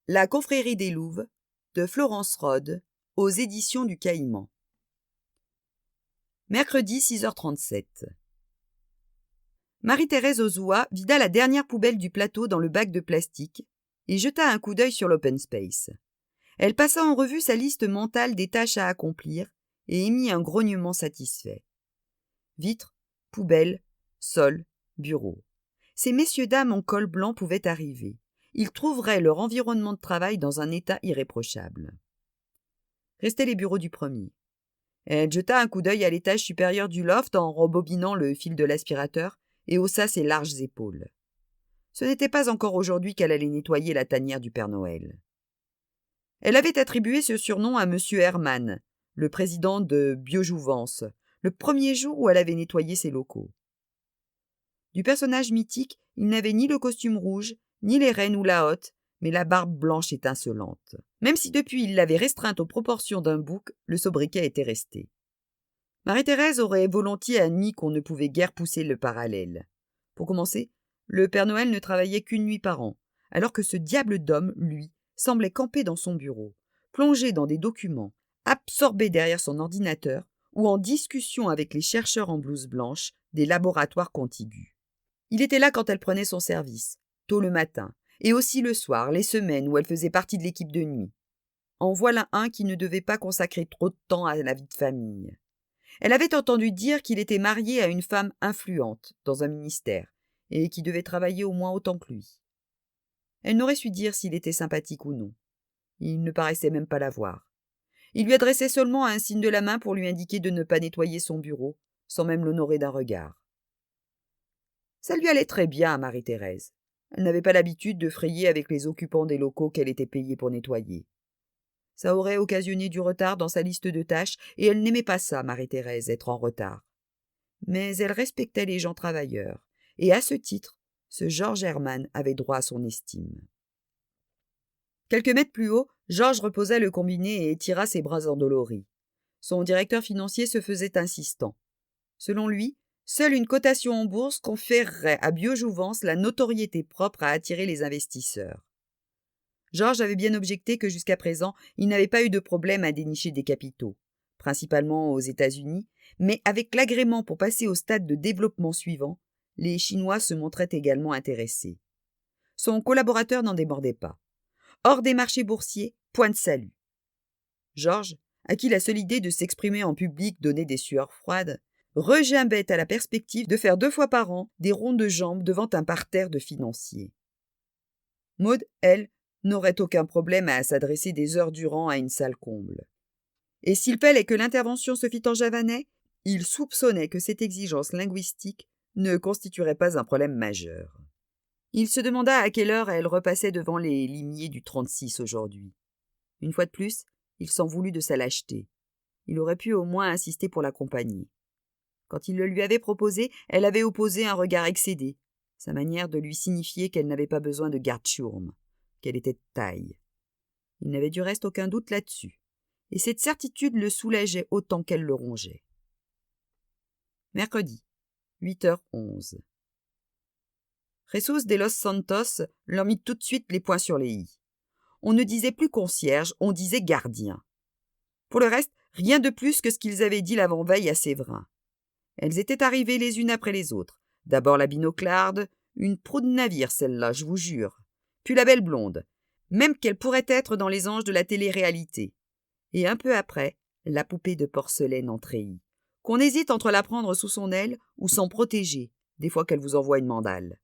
La confrérie des Louves de Florence Rode aux éditions du Caïman. Mercredi 6h37. Marie-Thérèse Ozouat vida la dernière poubelle du plateau dans le bac de plastique et jeta un coup d'œil sur l'open space. Elle passa en revue sa liste mentale des tâches à accomplir et émit un grognement satisfait. Vitres, poubelles, sol, bureau. Ces messieurs-dames en col blanc pouvaient arriver. Ils trouveraient leur environnement de travail dans un état irréprochable. Restaient les bureaux du premier. Elle jeta un coup d'œil à l'étage supérieur du loft en rembobinant le fil de l'aspirateur et haussa ses larges épaules. Ce n'était pas encore aujourd'hui qu'elle allait nettoyer la tanière du Père Noël. Elle avait attribué ce surnom à M. Herman, le président de Biojouvence, le premier jour où elle avait nettoyé ses locaux. Du personnage mythique, il n'avait ni le costume rouge, ni les rênes ou la hotte, mais la barbe blanche étincelante. Même si depuis il l'avait restreinte aux proportions d'un bouc, le sobriquet était resté. Marie-Thérèse aurait volontiers admis qu'on ne pouvait guère pousser le parallèle. Pour commencer, le Père Noël ne travaillait qu'une nuit par an, alors que ce diable d'homme, lui, semblait camper dans son bureau, plongé dans des documents, absorbé derrière son ordinateur ou en discussion avec les chercheurs en blouse blanche des laboratoires contigus. Il était là quand elle prenait son service, tôt le matin, et aussi le soir, les semaines où elle faisait partie de l'équipe de nuit. En voilà un qui ne devait pas consacrer trop de temps à la vie de famille. Elle avait entendu dire qu'il était marié à une femme influente dans un ministère, et qui devait travailler au moins autant que lui. Elle n'aurait su dire s'il était sympathique ou non. Il ne paraissait même pas la voir. Il lui adressait seulement un signe de la main pour lui indiquer de ne pas nettoyer son bureau, sans même l'honorer d'un regard. Ça lui allait très bien à Marie-Thérèse. Elle n'avait pas l'habitude de frayer avec les occupants des locaux qu'elle était payée pour nettoyer. Ça aurait occasionné du retard dans sa liste de tâches, et elle n'aimait pas ça, Marie-Thérèse, être en retard. Mais elle respectait les gens travailleurs, et à ce titre, ce Georges Herman avait droit à son estime. Quelques mètres plus haut, Georges reposa le combiné et étira ses bras endoloris. Son directeur financier se faisait insistant. Selon lui, seule une cotation en bourse conférerait à Biojouvence la notoriété propre à attirer les investisseurs. Georges avait bien objecté que jusqu'à présent, il n'avait pas eu de problème à dénicher des capitaux, principalement aux États-Unis, mais avec l'agrément pour passer au stade de développement suivant, les Chinois se montraient également intéressés. Son collaborateur n'en débordait pas. Hors des marchés boursiers, point de salut. Georges, à qui la seule idée de s'exprimer en public donnait des sueurs froides, regimbait à la perspective de faire 2 fois par an des ronds de jambes devant un parterre de financiers. Maud, elle, n'aurait aucun problème à s'adresser des heures durant à une salle comble. Et s'il fallait que l'intervention se fît en javanais, il soupçonnait que cette exigence linguistique ne constituerait pas un problème majeur. Il se demanda à quelle heure elle repassait devant les limiers du 36 aujourd'hui. Une fois de plus, il s'en voulut de sa lâcheté. Il aurait pu au moins insister pour l'accompagner. Quand il le lui avait proposé, elle avait opposé un regard excédé, sa manière de lui signifier qu'elle n'avait pas besoin de garde-chourme, qu'elle était de taille. Il n'avait du reste aucun doute là-dessus, et cette certitude le soulageait autant qu'elle le rongeait. Mercredi, 8h11. Jesus de los Santos leur mit tout de suite les points sur les i. On ne disait plus concierge, on disait gardien. Pour le reste, rien de plus que ce qu'ils avaient dit l'avant-veille à Séverin. Elles étaient arrivées les unes après les autres. D'abord la binoclarde, une proue de navire celle-là, je vous jure. Puis la belle blonde, même qu'elle pourrait être dans les anges de la télé-réalité. Et un peu après, la poupée de porcelaine en treillis, qu'on hésite entre la prendre sous son aile ou s'en protéger, des fois qu'elle vous envoie une mandale.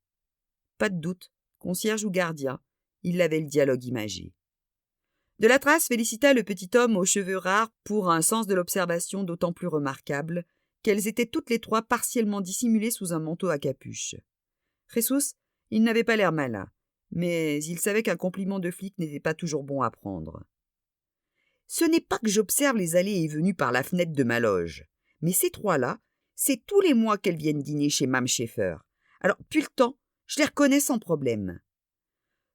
Pas de doute, concierge ou gardien, il avait le dialogue imagé. De la Trace félicita le petit homme aux cheveux rares pour un sens de l'observation d'autant plus remarquable qu'elles étaient toutes les trois partiellement dissimulées sous un manteau à capuche. Jesus, il n'avait pas l'air malin, mais il savait qu'un compliment de flic n'était pas toujours bon à prendre. Ce n'est pas que j'observe les allées et venues par la fenêtre de ma loge, mais ces trois-là, c'est tous les mois qu'elles viennent dîner chez Mme Schaeffer. Alors, depuis le temps, je les reconnais sans problème.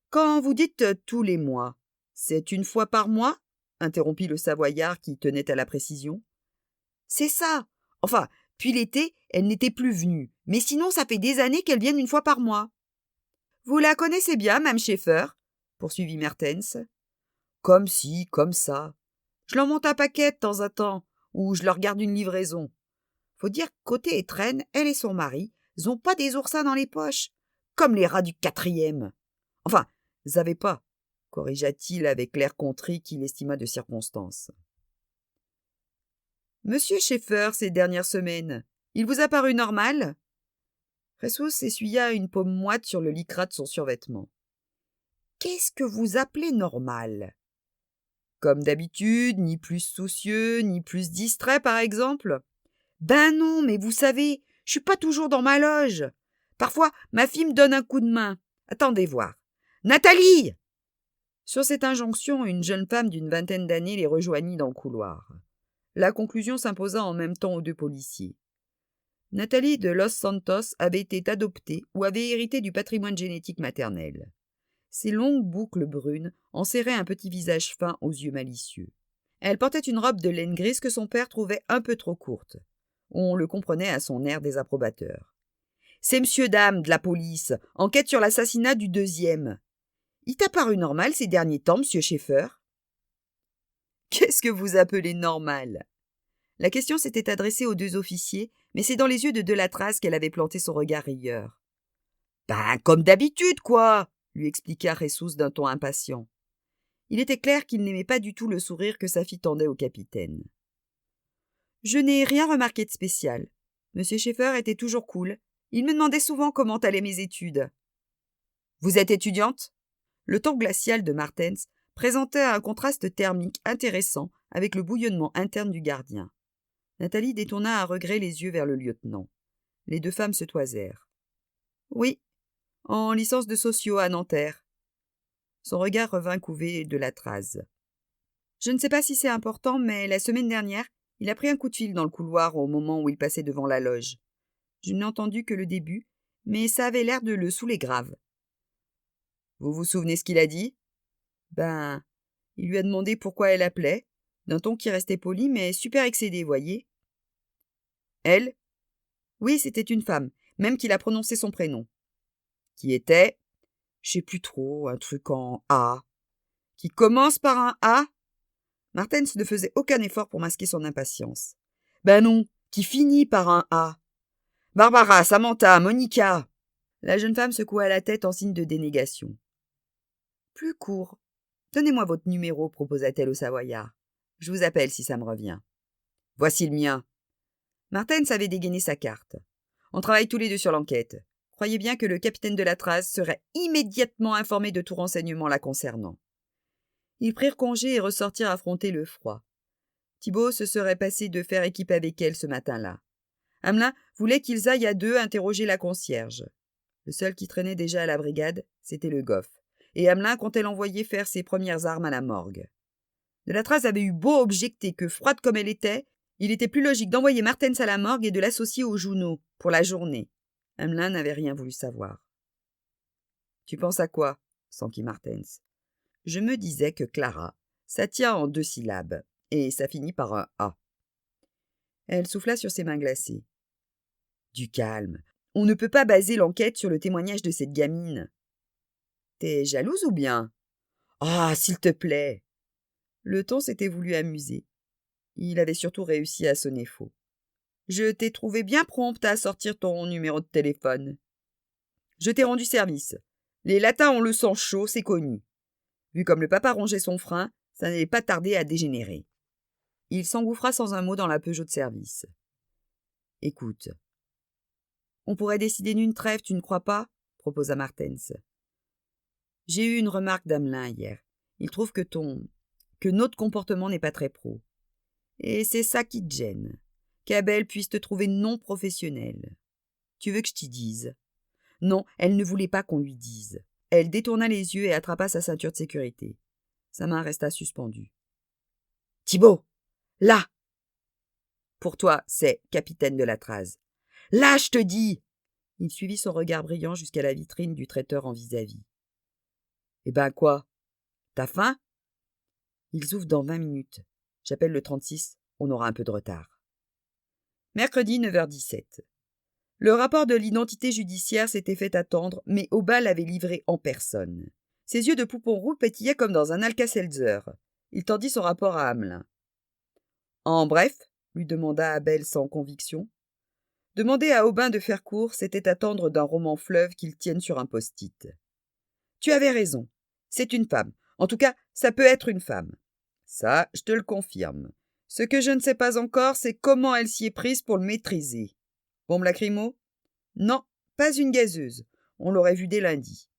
Quand vous dites tous les mois, c'est une fois par mois ? Interrompit le Savoyard qui tenait à la précision. C'est ça. Enfin, puis l'été, elle n'était plus venue, mais sinon ça fait des années qu'elles viennent une fois par mois. Vous la connaissez bien, Mme Schaeffer ? poursuivit Mertens. Comme ci, comme ça. Je leur monte un paquet de temps à temps, ou je leur garde une livraison. Faut dire que côté Étrennes, elle et son mari, ils ont pas des oursins dans les poches, comme les rats du 4e. Enfin, ils avaient pas, corrigea-t-il avec l'air contrit qu'il estima de circonstance. Monsieur Schaeffer, ces dernières semaines, il vous a paru normal? Ressus essuya une paume moite sur le lycra de son survêtement. Qu'est-ce que vous appelez normal? Comme d'habitude, ni plus soucieux, ni plus distrait, par exemple? Ben non, mais vous savez, je suis pas toujours dans ma loge. Parfois, ma fille me donne un coup de main. Attendez voir. Nathalie! Sur cette injonction, une jeune femme d'une vingtaine d'années les rejoignit dans le couloir. La conclusion s'imposa en même temps aux 2 policiers. Nathalie de Los Santos avait été adoptée ou avait hérité du patrimoine génétique maternel. Ses longues boucles brunes enserraient un petit visage fin aux yeux malicieux. Elle portait une robe de laine grise que son père trouvait un peu trop courte. On le comprenait à son air désapprobateur. « C'est monsieur dame de la police, enquête sur l'assassinat du 2e. Il t'a paru normal ces derniers temps, monsieur Schaeffer ?»« Qu'est-ce que vous appelez normal ?» La question s'était adressée aux 2 officiers, mais c'est dans les yeux de Delatraz qu'elle avait planté son regard rieur. « Ben, comme d'habitude, quoi !» lui expliqua Ressus d'un ton impatient. Il était clair qu'il n'aimait pas du tout le sourire que sa fille tendait au capitaine. « Je n'ai rien remarqué de spécial. Monsieur Schaeffer était toujours cool. Il me demandait souvent comment allaient mes études. »« Vous êtes étudiante ?» Le ton glacial de Martens présentait un contraste thermique intéressant avec le bouillonnement interne du gardien. Nathalie détourna à regret les yeux vers le lieutenant. Les 2 femmes se toisèrent. « Oui, en licence de sociaux à Nanterre. » Son regard revint couver Delatraz. « Je ne sais pas si c'est important, mais la semaine dernière, il a pris un coup de fil dans le couloir au moment où il passait devant la loge. Je n'ai entendu que le début, mais ça avait l'air de le saouler grave. » « Vous vous souvenez ce qu'il a dit ?»« Ben, il lui a demandé pourquoi elle appelait, d'un ton qui restait poli, mais super excédé, voyez. »« Elle ?» ?»« Oui, c'était une femme, même qu'il a prononcé son prénom. »« Qui était ?»« Je sais plus trop, un truc en A. »« Qui commence par un A ?» Martens ne faisait aucun effort pour masquer son impatience. « Ben non, qui finit par un A. »« Barbara, Samantha, Monica !» La jeune femme secoua la tête en signe de dénégation. « Plus court. Donnez-moi votre numéro, proposa-t-elle au Savoyard. Je vous appelle si ça me revient. »« Voici le mien. » Martens avait dégainé sa carte. « On travaille tous les 2 sur l'enquête. Croyez bien que le capitaine Delatraz serait immédiatement informé de tout renseignement la concernant. » Ils prirent congé et ressortirent affronter le froid. Thibault se serait passé de faire équipe avec elle ce matin-là. Hamelin voulait qu'ils aillent à 2 interroger la concierge. Le seul qui traînait déjà à la brigade, c'était le Goff. Et Hamelin comptait l'envoyer faire ses premières armes à la morgue. Delatraz avait eu beau objecter que, froide comme elle était, il était plus logique d'envoyer Martens à la morgue et de l'associer aux Junot, pour la journée. Hamelin n'avait rien voulu savoir. « Tu penses à quoi ?» s'enquit Martens. « Je me disais que Clara, ça tient en 2 syllabes, et ça finit par un A. » Elle souffla sur ses mains glacées. « Du calme. On ne peut pas baser l'enquête sur le témoignage de cette gamine. »« T'es jalouse ou bien ?»« Ah, s'il te plaît !» Le ton s'était voulu amuser. Il avait surtout réussi à sonner faux. « Je t'ai trouvé bien prompte à sortir ton numéro de téléphone. Je t'ai rendu service. Les latins ont le sang chaud, c'est connu. Vu comme le papa rongeait son frein, ça n'allait pas tarder à dégénérer. » Il s'engouffra sans un mot dans la Peugeot de service. « Écoute. On pourrait décider d'une trêve, tu ne crois pas ?» proposa Martens. « J'ai eu une remarque d'Hamelin hier. Il trouve que notre comportement n'est pas très pro. Et c'est ça qui te gêne. Qu'Abel puisse te trouver non professionnel. Tu veux que je t'y dise ?» Non, elle ne voulait pas qu'on lui dise. Elle détourna les yeux et attrapa sa ceinture de sécurité. Sa main resta suspendue. « Thibault, là !»« Pour toi, c'est capitaine Delatraz. »« Là, je te dis !» Il suivit son regard brillant jusqu'à la vitrine du traiteur en vis-à-vis. « Eh ben quoi? T'as faim ?» Ils ouvrent dans 20 minutes. J'appelle le 36, on aura un peu de retard. Mercredi 9h17. Le rapport de l'identité judiciaire s'était fait attendre, mais Aubin l'avait livré en personne. Ses yeux de poupon roux pétillaient comme dans un Alka-Seltzer. Il tendit son rapport à Hamelin. « En bref ?» lui demanda Abel sans conviction. Demander à Aubin de faire court, c'était attendre d'un roman fleuve qu'il tienne sur un post-it. « Tu avais raison. C'est une femme. En tout cas, ça peut être une femme. Ça, je te le confirme. Ce que je ne sais pas encore, c'est comment elle s'y est prise pour le maîtriser. Bombe lacrymo ? Non, pas une gazeuse. On l'aurait vue dès lundi. »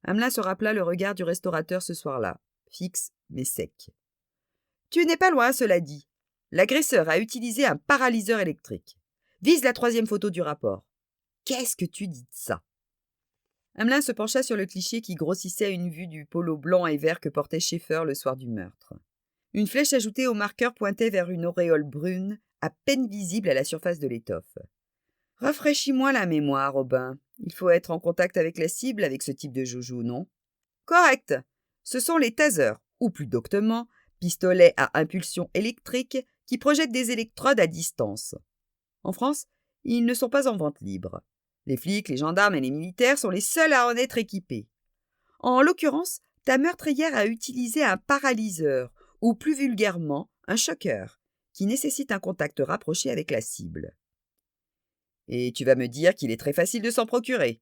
Hamelin se rappela le regard du restaurateur ce soir-là, fixe mais sec. « Tu n'es pas loin, cela dit. L'agresseur a utilisé un paralyseur électrique. Vise la 3e photo du rapport. Qu'est-ce que tu dis de ça ?» Hamelin se pencha sur le cliché qui grossissait à une vue du polo blanc et vert que portait Schaeffer le soir du meurtre. Une flèche ajoutée au marqueur pointait vers une auréole brune, à peine visible à la surface de l'étoffe. « Rafraîchis-moi la mémoire, Aubin. Il faut être en contact avec la cible avec ce type de joujou, non ? » « Correct. Ce sont les tasers, ou plus doctement, pistolets à impulsion électrique qui projettent des électrodes à distance. En France, ils ne sont pas en vente libre. Les flics, les gendarmes et les militaires sont les seuls à en être équipés. En l'occurrence, ta meurtrière a utilisé un paralyseur, ou plus vulgairement, un choqueur, qui nécessite un contact rapproché avec la cible. Et tu vas me dire qu'il est très facile de s'en procurer.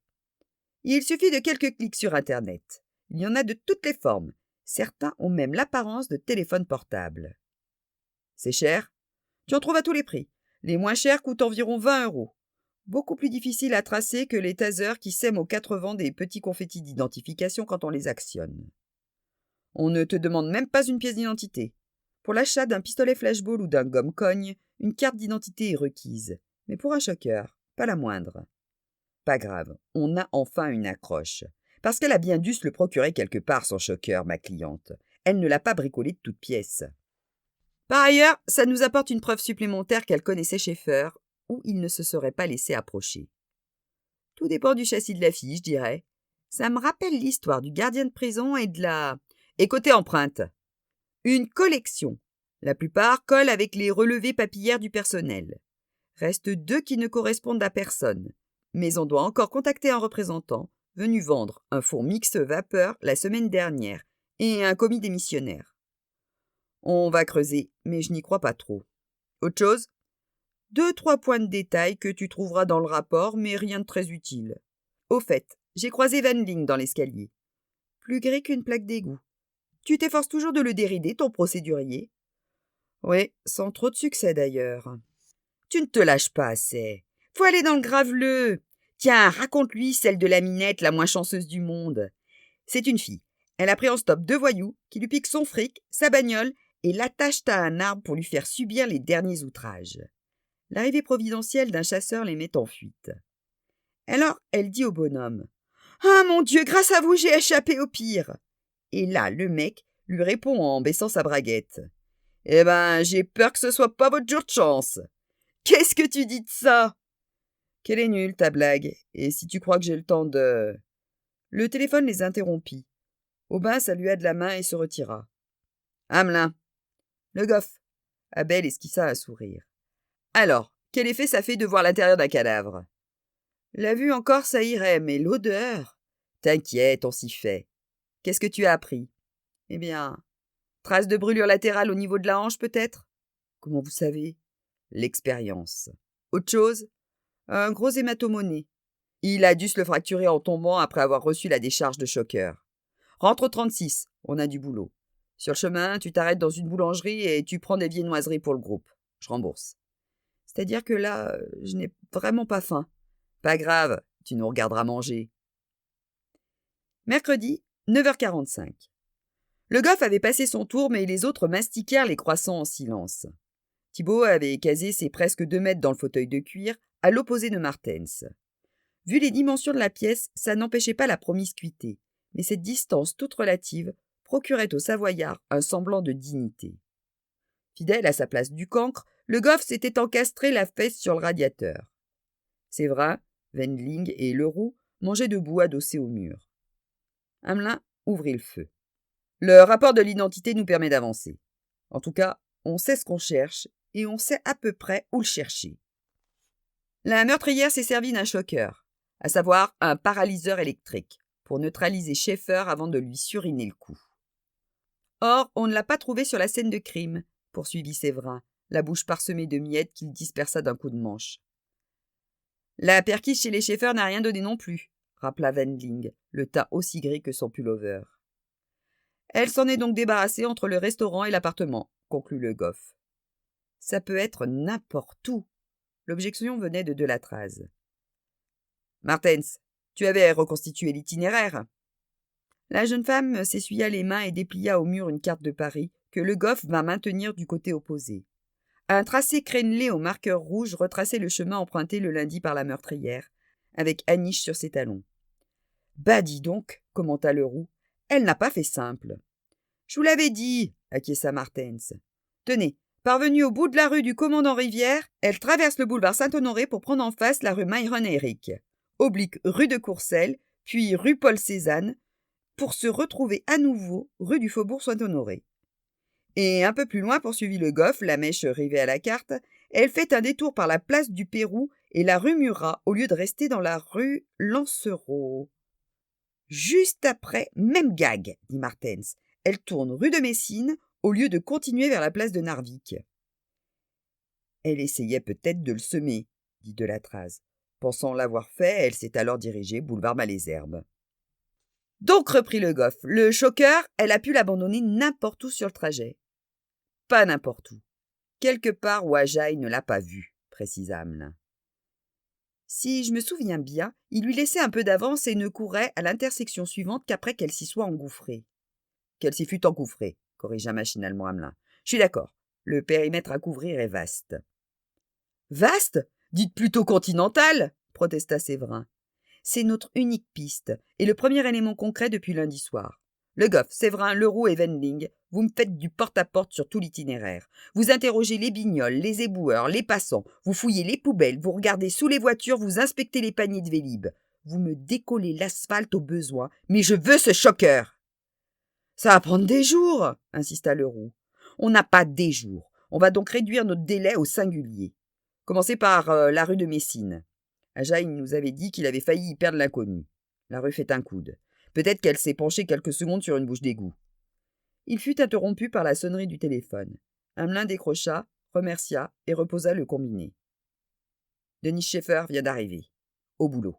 Il suffit de quelques clics sur Internet. Il y en a de toutes les formes. Certains ont même l'apparence de téléphone portable. C'est cher ? Tu en trouves à tous les prix. Les moins chers coûtent environ 20 €. Beaucoup plus difficile à tracer que les tasers qui sèment aux 4 vents des petits confettis d'identification quand on les actionne. On ne te demande même pas une pièce d'identité. Pour l'achat d'un pistolet flashball ou d'un gomme-cogne, une carte d'identité est requise. Mais pour un choqueur, pas la moindre. Pas grave, on a enfin une accroche. Parce qu'elle a bien dû se le procurer quelque part, son choqueur, ma cliente. Elle ne l'a pas bricolé de toutes pièces. Par ailleurs, ça nous apporte une preuve supplémentaire qu'elle connaissait Schaeffer, ou il ne se serait pas laissé approcher. Tout dépend du châssis de la fille, je dirais. Ça me rappelle l'histoire du gardien de prison et de la... Et côté empreinte. Une collection. La plupart collent avec les relevés papillaires du personnel. Restent 2 qui ne correspondent à personne. Mais on doit encore contacter un représentant venu vendre un four mixte vapeur la semaine dernière et un commis démissionnaire. On va creuser, mais je n'y crois pas trop. Autre chose ? 2-3 points de détail que tu trouveras dans le rapport, mais rien de très utile. Au fait, j'ai croisé Van Ling dans l'escalier. Plus gris qu'une plaque d'égout. Tu t'efforces toujours de le dérider, ton procédurier ? Oui, sans trop de succès d'ailleurs. Tu ne te lâches pas assez. Faut aller dans le graveleux. Tiens, raconte-lui celle de la minette la moins chanceuse du monde. C'est une fille. Elle a pris en stop 2 voyous qui lui piquent son fric, sa bagnole et l'attachent à un arbre pour lui faire subir les derniers outrages. L'arrivée providentielle d'un chasseur les met en fuite. Alors, elle dit au bonhomme « Ah mon Dieu, grâce à vous, j'ai échappé au pire !» Et là, le mec lui répond en baissant sa braguette « Eh ben, j'ai peur que ce soit pas votre jour de chance. Qu'est-ce que tu dis de ça ?» Qu'elle est nulle, ta blague. Et si tu crois que j'ai le temps de... Le téléphone les interrompit. Aubin salua de la main et se retira. Hamelin. Le goff. Abel esquissa un sourire. Alors, quel effet ça fait de voir l'intérieur d'un cadavre ? La vue encore, ça irait, mais l'odeur... T'inquiète, on s'y fait. Qu'est-ce que tu as appris ? Eh bien, trace de brûlure latérale au niveau de la hanche, peut-être ? Comment vous savez ? L'expérience. Autre chose ? Un gros hématome au nez. Il a dû se le fracturer en tombant après avoir reçu la décharge de choqueur. Rentre au 36, on a du boulot. Sur le chemin, tu t'arrêtes dans une boulangerie et tu prends des viennoiseries pour le groupe. Je rembourse. C'est-à-dire que là, je n'ai vraiment pas faim. Pas grave, tu nous regarderas manger. Mercredi, 9h45. Le goff avait passé son tour, mais les autres mastiquèrent les croissants en silence. Thibaut avait casé ses presque 2 mètres dans le fauteuil de cuir, à l'opposé de Martens. Vu les dimensions de la pièce, ça n'empêchait pas la promiscuité, mais cette distance toute relative procurait au Savoyard un semblant de dignité. Fidèle à sa place du cancre, le goff s'était encastré la fesse sur le radiateur. Séverin, Wendling et Leroux mangeaient debout adossés au mur. Hamelin ouvrit le feu. Le rapport de l'identité nous permet d'avancer. En tout cas, on sait ce qu'on cherche et on sait à peu près où le chercher. La meurtrière s'est servie d'un choqueur, à savoir un paralyseur électrique. pour neutraliser Schaeffer avant de lui suriner le coup. Or, on ne l'a pas trouvé sur la scène de crime, poursuivit Séverin, la bouche parsemée de miettes qu'il dispersa d'un coup de manche. La perquise chez les Schaeffer n'a rien donné non plus, rappela Wendling, le teint aussi gris que son pullover. Elle s'en est donc débarrassée entre le restaurant et l'appartement, conclut Le Goff. Ça peut être n'importe où. L'objection venait de Delatraz. Martens, tu avais reconstitué l'itinéraire. La jeune femme s'essuya les mains et déplia au mur une carte de Paris que Le Goff vint maintenir du côté opposé. Un tracé crénelé au marqueur rouge retraçait le chemin emprunté le lundi par la meurtrière, avec Aniche sur ses talons. « Bah dis donc, commenta Leroux, elle n'a pas fait simple. »« Je vous l'avais dit, acquiesça Martens. Tenez, parvenue au bout de la rue du commandant Rivière, elle traverse le boulevard Saint-Honoré pour prendre en face la rue Myron-Éric, oblique rue de Courcelles, puis rue Paul-Cézanne, pour se retrouver à nouveau rue du Faubourg Saint-Honoré. Et un peu plus loin, poursuivit Le Goff, la mèche rivée à la carte, elle fait un détour par la place du Pérou et la rue Murat au lieu de rester dans la rue Lancereau. Juste après, même gag, dit Martens. Elle tourne rue de Messine au lieu de continuer vers la place de Narvik. Elle essayait peut-être de le semer, dit Delatraz. Pensant l'avoir fait, elle s'est alors dirigée boulevard Malesherbes. Donc, reprit Le Goff, le choqueur, elle a pu l'abandonner n'importe où sur le trajet. Pas n'importe où. Quelque part où Ajaï ne l'a pas vue, précisa Hamelin. Si je me souviens bien, il lui laissait un peu d'avance et ne courait à l'intersection suivante qu'après qu'elle s'y soit engouffrée. Qu'elle s'y fût engouffrée, corrigea machinalement Hamelin. Je suis d'accord, le périmètre à couvrir est vaste. Vaste ? Dites plutôt continental, protesta Séverin. C'est notre unique piste, et le premier élément concret depuis lundi soir. Le Goff, Séverin, Leroux et Wendling, vous me faites du porte-à-porte sur tout l'itinéraire. Vous interrogez les bignoles, les éboueurs, les passants, vous fouillez les poubelles, vous regardez sous les voitures, vous inspectez les paniers de Vélib. Vous me décollez l'asphalte au besoin, mais je veux ce choqueur. Ça va prendre des jours, insista Leroux. On n'a pas des jours. On va donc réduire notre délai au singulier. Commencez par la rue de Messine. Ajaï nous avait dit qu'il avait failli y perdre l'inconnu. La rue fait un coude. Peut-être qu'elle s'est penchée quelques secondes sur une bouche d'égout. Il fut interrompu par la sonnerie du téléphone. Hamelin décrocha, remercia et reposa le combiné. Denis Schaeffer vient d'arriver. Au boulot.